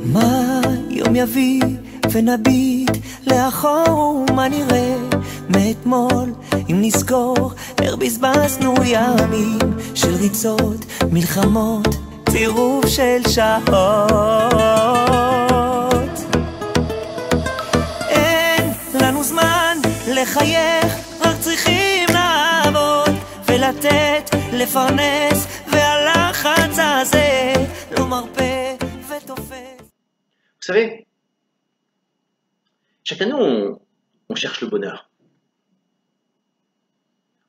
מה יום יביא ונביט לאחור ומה נראה מאתמול אם נזכור איך בזבזנו ימים של ריצות, מלחמות, צירוף של שעות. אין לנו זמן לחייך, רק צריכים לעבוד ולתת, לפרנס, והלחץ הזה לא מרפא ותופס. Vous savez, chacun de nous, on cherche le bonheur.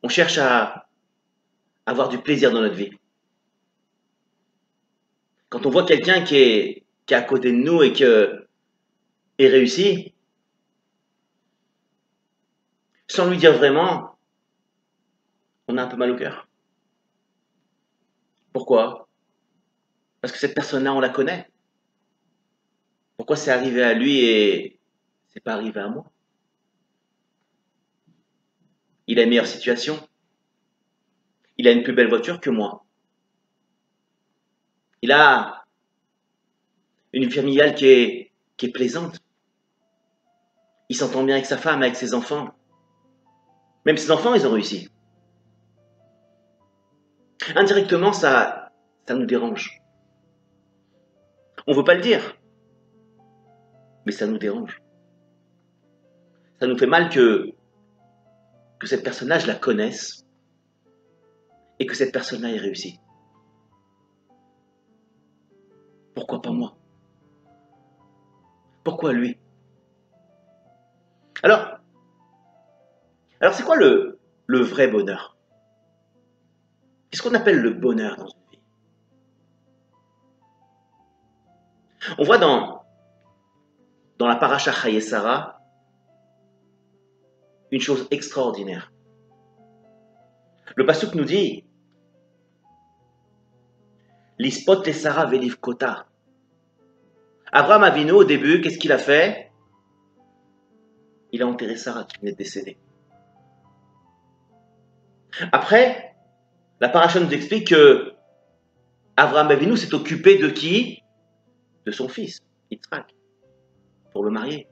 On cherche à avoir du plaisir dans notre vie. Quand on voit quelqu'un qui est à côté de nous et qui est réussi, sans lui dire vraiment, on a un peu mal au cœur. Pourquoi? Parce que cette personne-là, on la connaît. Pourquoi c'est arrivé à lui et c'est pas arrivé à moi? Il a une meilleure situation. Il a une plus belle voiture que moi. Il a une vie familiale qui est plaisante. Il s'entend bien avec sa femme, avec ses enfants. Même ses enfants, ils ont réussi. Indirectement, ça nous dérange. On ne veut pas le dire, mais ça nous dérange. Ça nous fait mal que cette personne-là, je la connaisse et que cette personne-là ait réussi. Pourquoi pas moi? Pourquoi lui? Alors c'est quoi le vrai bonheur? Qu'est-ce qu'on appelle le bonheur dans une vie? On voit dans la paracha Chaye Sarah une chose extraordinaire. Le pasuk nous dit Lispot le Sarah velivkota. Abraham Avinu, au début, qu'est-ce qu'il a fait? Il a enterré Sarah qui venait de décéder. Après, la paracha nous explique que Abraham Avinu s'est occupé de qui? De son fils, Yitzhak, pour le marier.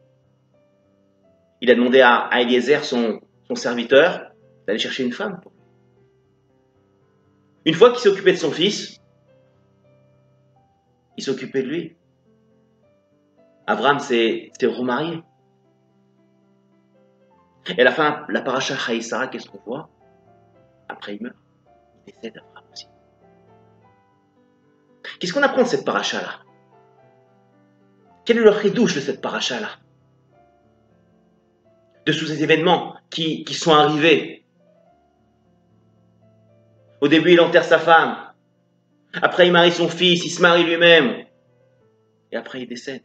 Il a demandé à Eliezer, son serviteur, d'aller chercher une femme pour lui. Une fois qu'il s'est occupé de son fils, il s'est occupé de lui. Abraham s'est remarié. Et à la fin, la paracha Chaye Sarah, qu'est-ce qu'on voit? Après, il meurt. Il décède, Abraham aussi. Qu'est-ce qu'on apprend de cette paracha-là? Quel est le chidouche de cette paracha-là? De tous ces événements qui sont arrivés. Au début, il enterre sa femme. Après, il marie son fils, il se marie lui-même. Et après, il décède.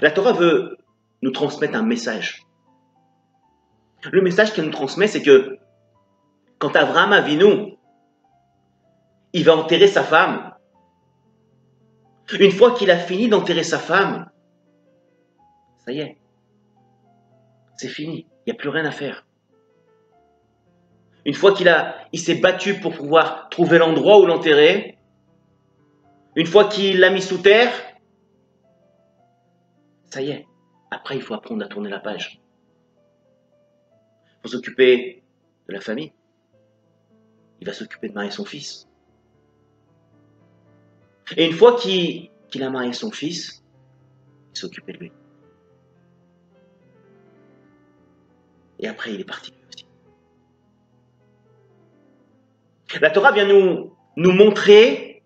La Torah veut nous transmettre un message. Le message qu'elle nous transmet, c'est que quand Abraham Avinu, il va enterrer sa femme, une fois qu'il a fini d'enterrer sa femme, ça y est, c'est fini, il n'y a plus rien à faire. Une fois il s'est battu pour pouvoir trouver l'endroit où l'enterrer, une fois qu'il l'a mis sous terre, ça y est, après il faut apprendre à tourner la page. Il faut s'occuper de la famille. Il va s'occuper de marier son fils. Et une fois qu'il a marié son fils, il s'est occupé de lui. Et après, il est parti lui aussi. La Torah vient nous montrer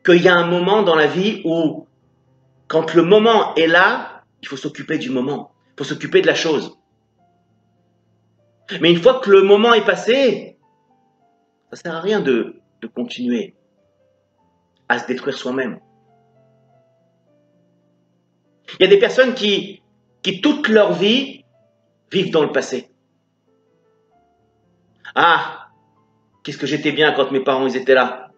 qu'il y a un moment dans la vie où, quand le moment est là, il faut s'occuper du moment. Il faut s'occuper de la chose. Mais une fois que le moment est passé, ça ne sert à rien de continuer à se détruire soi-même. Il y a des personnes qui toute leur vie vivent dans le passé. Ah, qu'est-ce que j'étais bien quand mes parents ils étaient là.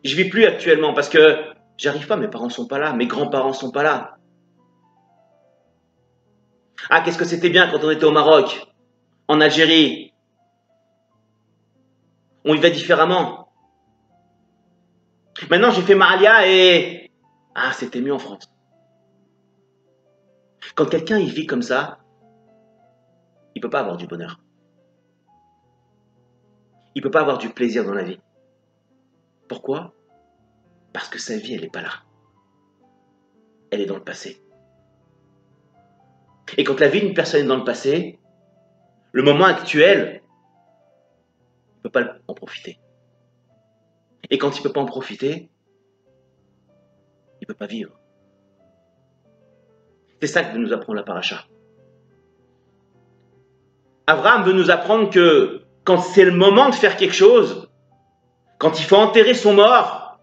Je vis plus actuellement parce que j'arrive pas, mes parents sont pas là, mes grands-parents sont pas là. Ah, qu'est-ce que c'était bien quand on était au Maroc, en Algérie. On vivait différemment. Maintenant, j'ai fait ma alia et... Ah, c'était mieux en France. Quand quelqu'un il vit comme ça, il ne peut pas avoir du bonheur. Il ne peut pas avoir du plaisir dans la vie. Pourquoi? Parce que sa vie, elle n'est pas là. Elle est dans le passé. Et quand la vie d'une personne est dans le passé, le moment actuel, il ne peut pas en profiter. Et quand il ne peut pas en profiter, il ne peut pas vivre. C'est ça que veut nous apprendre la paracha. Abraham veut nous apprendre que quand c'est le moment de faire quelque chose, quand il faut enterrer son mort,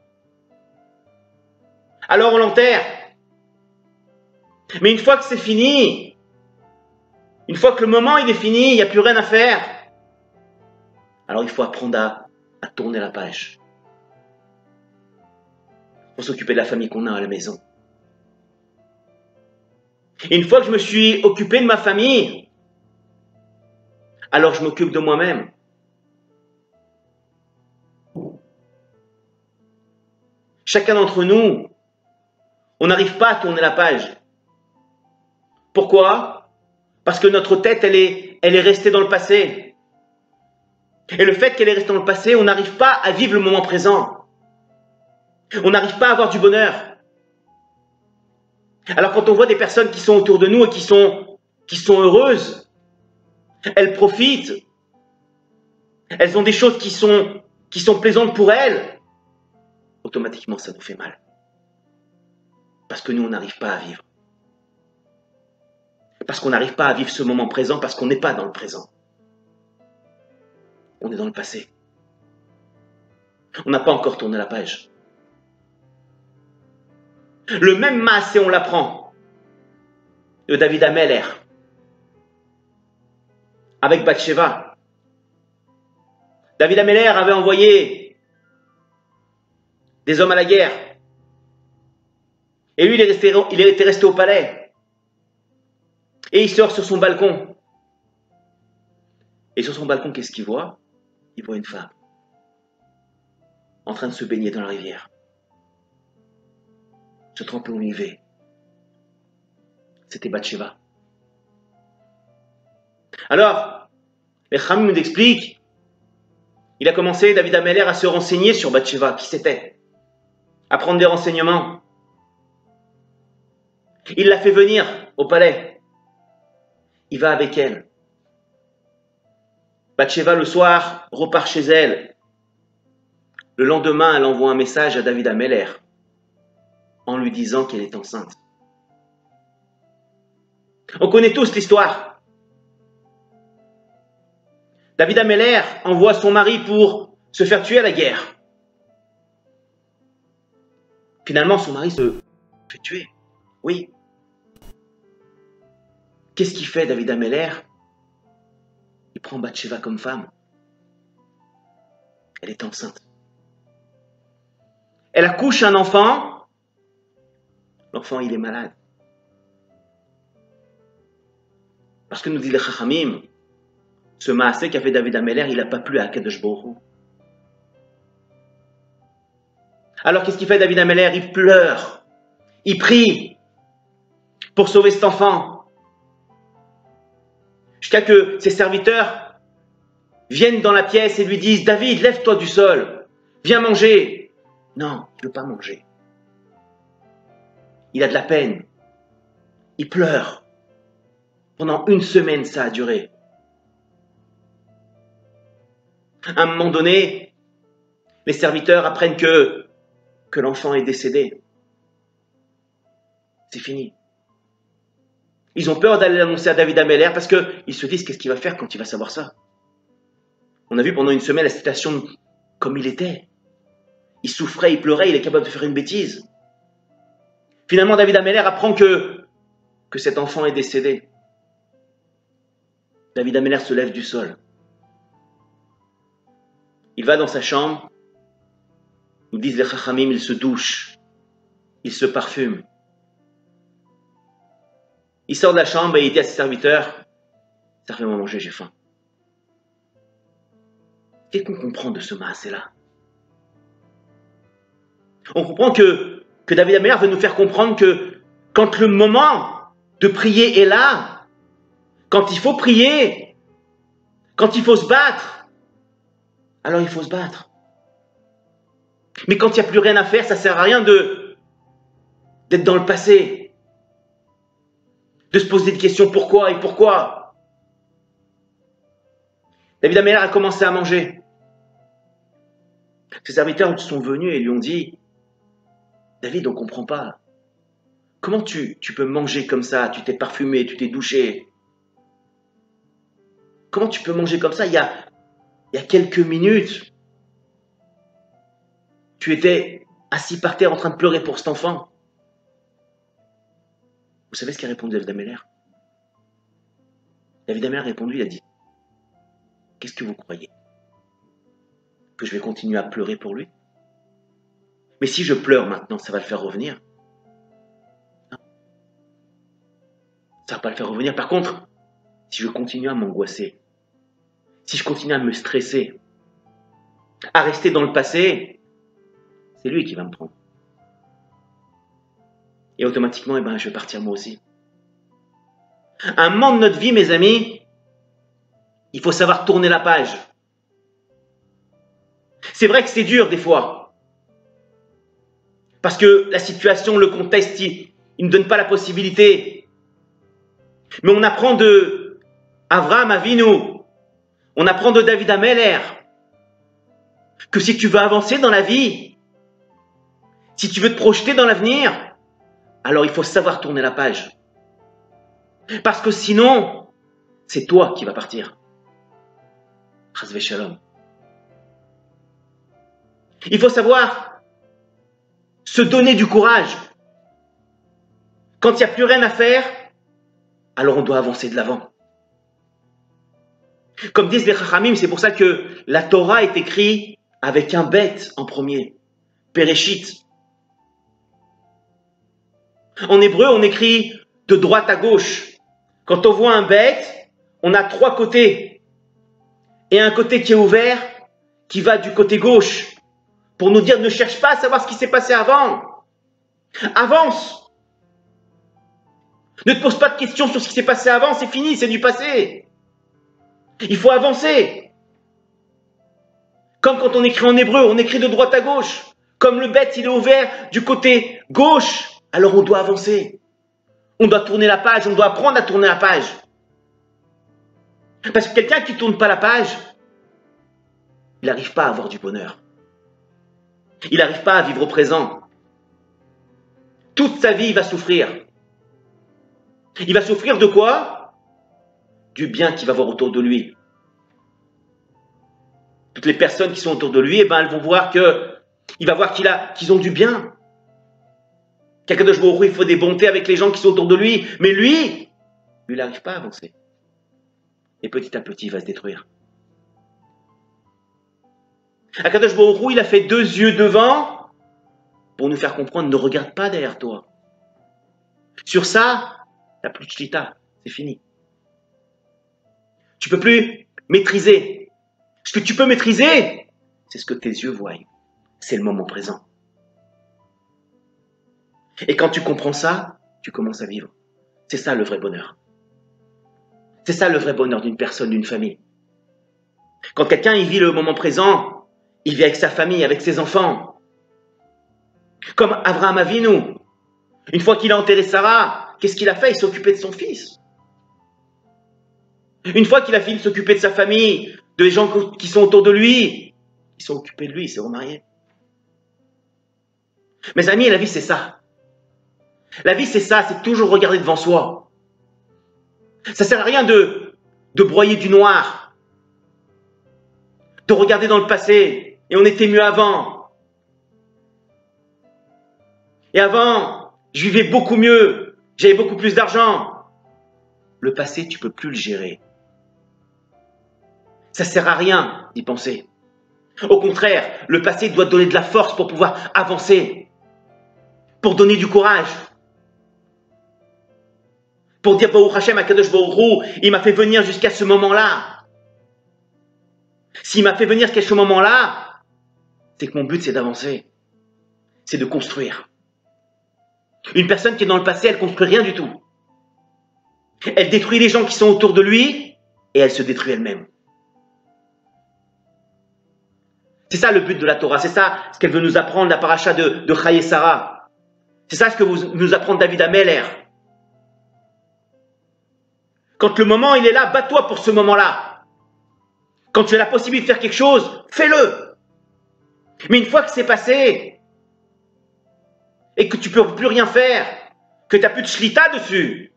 alors on l'enterre. Mais une fois que c'est fini, une fois que le moment il est fini, il n'y a plus rien à faire, alors il faut apprendre à tourner la page. Pour s'occuper de la famille qu'on a à la maison. Et une fois que je me suis occupé de ma famille, alors je m'occupe de moi-même. Chacun d'entre nous, on n'arrive pas à tourner la page. Pourquoi? Parce que notre tête, elle est restée dans le passé. Et le fait qu'elle est restée dans le passé, on n'arrive pas à vivre le moment présent. On n'arrive pas à avoir du bonheur. Alors quand on voit des personnes qui sont autour de nous et qui sont heureuses, elles profitent, elles ont des choses qui sont plaisantes pour elles, automatiquement ça nous fait mal. Parce que nous, on n'arrive pas à vivre. Parce qu'on n'arrive pas à vivre ce moment présent, parce qu'on n'est pas dans le présent. On est dans le passé. On n'a pas encore tourné la page. Le même maasé, on l'apprend, de David Ameller, avec Bathsheba. David Ameller avait envoyé des hommes à la guerre. Et lui, il était resté au palais. Et il sort sur son balcon. Et sur son balcon, qu'est-ce qu'il voit? Il voit une femme en train de se baigner dans la rivière, se tremper au mikvé. C'était Bathsheba. Alors, les Chachamim nous expliquent, il a commencé, David Ameller, à se renseigner sur Bathsheba, qui c'était, à prendre des renseignements. Il l'a fait venir au palais. Il va avec elle. Bathsheba, le soir, repart chez elle. Le lendemain, elle envoie un message à David Ameller en lui disant qu'elle est enceinte. On connaît tous l'histoire. David Ameller envoie son mari pour se faire tuer à la guerre. Finalement, son mari se fait tuer. Oui. Qu'est-ce qu'il fait, David Ameller? Il prend Bathsheba comme femme. Elle est enceinte. Elle accouche un enfant. L'enfant, il est malade. Parce que nous dit les Chachamim, ce maasé qu'a fait David Ameller, il n'a pas plu à Akadosh Baruch Hu. Alors qu'est-ce qu'il fait David Ameller? Il pleure. Il prie pour sauver cet enfant. Jusqu'à que ses serviteurs viennent dans la pièce et lui disent « David, lève-toi du sol, viens manger ». Non, il ne veut pas manger. Il a de la peine. Il pleure. Pendant une semaine, ça a duré. À un moment donné, les serviteurs apprennent que l'enfant est décédé. C'est fini. Ils ont peur d'aller l'annoncer à David Ameller parce qu'ils se disent qu'est-ce qu'il va faire quand il va savoir ça. On a vu pendant une semaine la situation comme il était. Il souffrait, il pleurait, il est capable de faire une bêtise. Finalement, David Ameller apprend que cet enfant est décédé. David Ameller se lève du sol. Il va dans sa chambre. Nous disent les Chachamim, il se douche. Il se parfume. Il sort de la chambre et il dit à ses serviteurs, « Servez-moi à manger, j'ai faim. » Qu'est-ce qu'on comprend de ce maasé-là? On comprend que David Améler veut nous faire comprendre que quand le moment de prier est là, quand il faut prier, quand il faut se battre, alors il faut se battre. Mais quand il n'y a plus rien à faire, ça ne sert à rien d'être dans le passé, de se poser des questions pourquoi et pourquoi. David Améler a commencé à manger. Ses serviteurs sont venus et lui ont dit « David, on ne comprend pas. Comment tu peux manger comme ça? Tu t'es parfumé, tu t'es douché. Comment tu peux manger comme ça? Il y a quelques minutes, tu étais assis par terre en train de pleurer pour cet enfant. » Vous savez ce qu'a répondu David Améler? David Améler a répondu, il a dit « Qu'est-ce que vous croyez? Que je vais continuer à pleurer pour lui? Mais si je pleure maintenant, ça va le faire revenir? Non. Ça va pas le faire revenir. Par contre, si je continue à m'angoisser, si je continue à me stresser, à rester dans le passé, c'est lui qui va me prendre. Et automatiquement, je vais partir moi aussi. À un moment de notre vie, mes amis, il faut savoir tourner la page. C'est vrai que c'est dur des fois. Parce que la situation, le contexte, il ne donne pas la possibilité. Mais on apprend de Avraham Avinu, on apprend de David Améler, que si tu veux avancer dans la vie, si tu veux te projeter dans l'avenir, alors il faut savoir tourner la page. Parce que sinon, c'est toi qui vas partir. Chas Shalom. Il faut savoir se donner du courage. Quand il n'y a plus rien à faire, alors on doit avancer de l'avant. Comme disent les Chachamim, c'est pour ça que la Torah est écrite avec un bête en premier. Bereshit. En hébreu, on écrit de droite à gauche. Quand on voit un bête, on a trois côtés. Et un côté qui est ouvert, qui va du côté gauche. Pour nous dire, ne cherche pas à savoir ce qui s'est passé avant. Avance. Ne te pose pas de questions sur ce qui s'est passé avant, c'est fini, c'est du passé. Il faut avancer. Comme quand on écrit en hébreu, on écrit de droite à gauche. Comme le bête, il est ouvert du côté gauche, alors on doit avancer. On doit tourner la page, on doit apprendre à tourner la page. Parce que quelqu'un qui ne tourne pas la page, il n'arrive pas à avoir du bonheur. Il n'arrive pas à vivre au présent. Toute sa vie, il va souffrir. Il va souffrir de quoi? Du bien qu'il va voir autour de lui. Toutes les personnes qui sont autour de lui, elles vont voir il va voir qu'ils ont du bien. Qu'Akadosh Baruch Hu, il faut des bontés avec les gens qui sont autour de lui. Mais lui, il n'arrive pas à avancer. Et petit à petit, il va se détruire. Akadosh Baruch Hu, il a fait deux yeux devant pour nous faire comprendre, ne regarde pas derrière toi. Sur ça, t'as plus de shlita, c'est fini. Tu peux plus maîtriser. Ce que tu peux maîtriser, c'est ce que tes yeux voient. C'est le moment présent. Et quand tu comprends ça, tu commences à vivre. C'est ça le vrai bonheur. C'est ça le vrai bonheur d'une personne, d'une famille. Quand quelqu'un il vit le moment présent, il vit avec sa famille, avec ses enfants. Comme Avraham Avinu. Une fois qu'il a enterré Sarah, qu'est-ce qu'il a fait? Il s'est occupé de son fils. Une fois qu'il a fini de s'occuper de sa famille, des gens qui sont autour de lui, ils sont occupés de lui, il s'est remarié. Mes amis, la vie c'est ça. La vie c'est ça, c'est toujours regarder devant soi. Ça sert à rien de broyer du noir, de regarder dans le passé, et on était mieux avant. Et avant, je vivais beaucoup mieux, j'avais beaucoup plus d'argent. Le passé, tu peux plus le gérer. Ça sert à rien d'y penser. Au contraire, le passé doit donner de la force pour pouvoir avancer, pour donner du courage, pour dire Baruch Hashem, Akadosh Baruch Hu, il m'a fait venir jusqu'à ce moment-là. S'il m'a fait venir jusqu'à ce moment-là, c'est que mon but c'est d'avancer. c'est de construire. Une personne qui est dans le passé, elle construit rien du tout. Elle détruit les gens qui sont autour de lui et elle se détruit elle-même. C'est ça le but de la Torah, c'est ça ce qu'elle veut nous apprendre, la paracha de Chaye Sarah. C'est ça ce que nous apprend David Ameller. Quand le moment il est là, bats-toi pour ce moment-là. Quand tu as la possibilité de faire quelque chose, fais-le. Mais une fois que c'est passé, et que tu ne peux plus rien faire, que tu n'as plus de shlita dessus,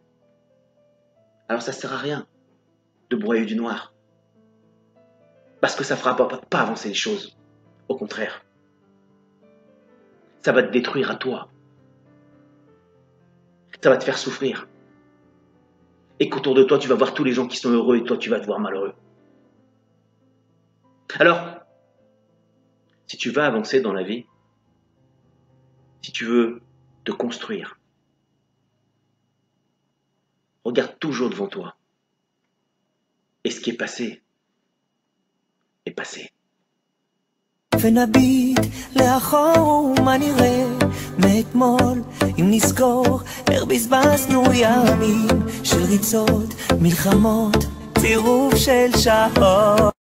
alors ça ne sert à rien de broyer du noir. Parce que ça ne fera pas avancer les choses. Au contraire. Ça va te détruire à toi. Ça va te faire souffrir. Et qu'autour de toi, tu vas voir tous les gens qui sont heureux et toi, tu vas te voir malheureux. Alors, si tu veux avancer dans la vie, si tu veux te construire, regarde toujours devant toi. Et ce qui est passé, est passé. ונביט לאחור ומה נראה מאתמול אם נזכור איך בזבזנו ימים של ריצות, מלחמות, צירוף של שעות